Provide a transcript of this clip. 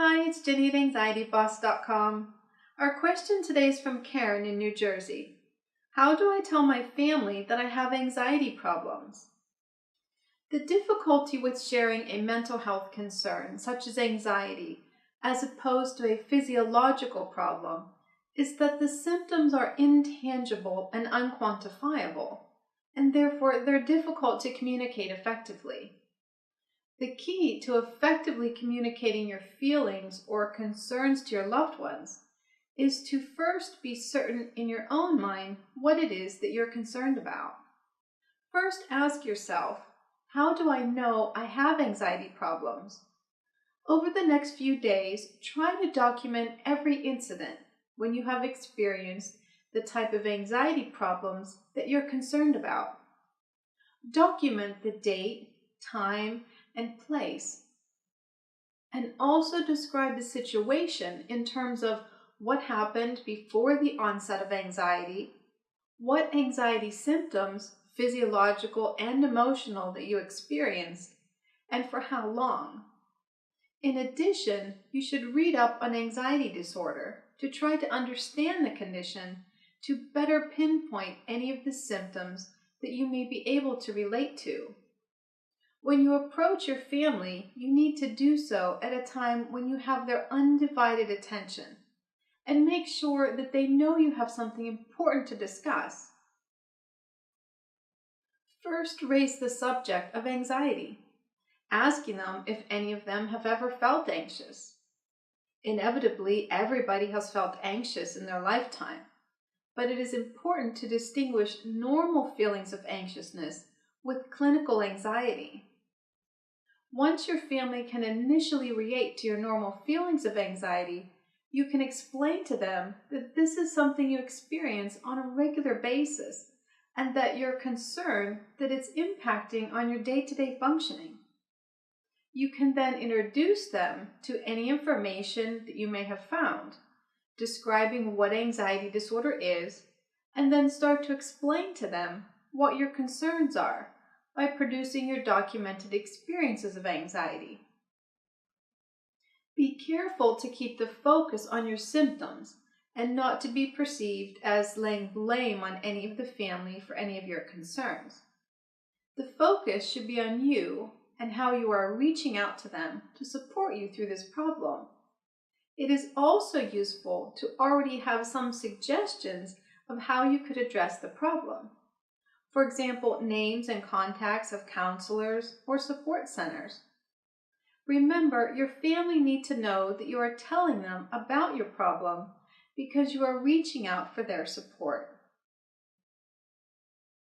Hi, it's Jenny at AnxietyBoss.com. Our question today is from Karen in New Jersey. How do I tell my family that I have anxiety problems? The difficulty with sharing a mental health concern, such as anxiety, as opposed to a physiological problem, is that the symptoms are intangible and unquantifiable, and therefore they're difficult to communicate effectively. The key to effectively communicating your feelings or concerns to your loved ones is to first be certain in your own mind what it is that you're concerned about. First, ask yourself, how do I know I have anxiety problems? Over the next few days, try to document every incident when you have experienced the type of anxiety problems that you're concerned about. Document the date, time, and place, and also describe the situation in terms of what happened before the onset of anxiety, what anxiety symptoms, physiological and emotional, that you experienced, and for how long. In addition, you should read up on anxiety disorder to try to understand the condition to better pinpoint any of the symptoms that you may be able to relate to. When you approach your family, you need to do so at a time when you have their undivided attention, and make sure that they know you have something important to discuss. First, raise the subject of anxiety, asking them if any of them have ever felt anxious. Inevitably, everybody has felt anxious in their lifetime, but it is important to distinguish normal feelings of anxiousness with clinical anxiety. Once your family can initially relate to your normal feelings of anxiety, you can explain to them that this is something you experience on a regular basis and that you're concerned that it's impacting on your day-to-day functioning. You can then introduce them to any information that you may have found, describing what anxiety disorder is, and then start to explain to them what your concerns are by producing your documented experiences of anxiety. Be careful to keep the focus on your symptoms and not to be perceived as laying blame on any of the family for any of your concerns. The focus should be on you and how you are reaching out to them to support you through this problem. It is also useful to already have some suggestions of how you could address the problem. For example, names and contacts of counselors or support centers. Remember, your family need to know that you are telling them about your problem because you are reaching out for their support.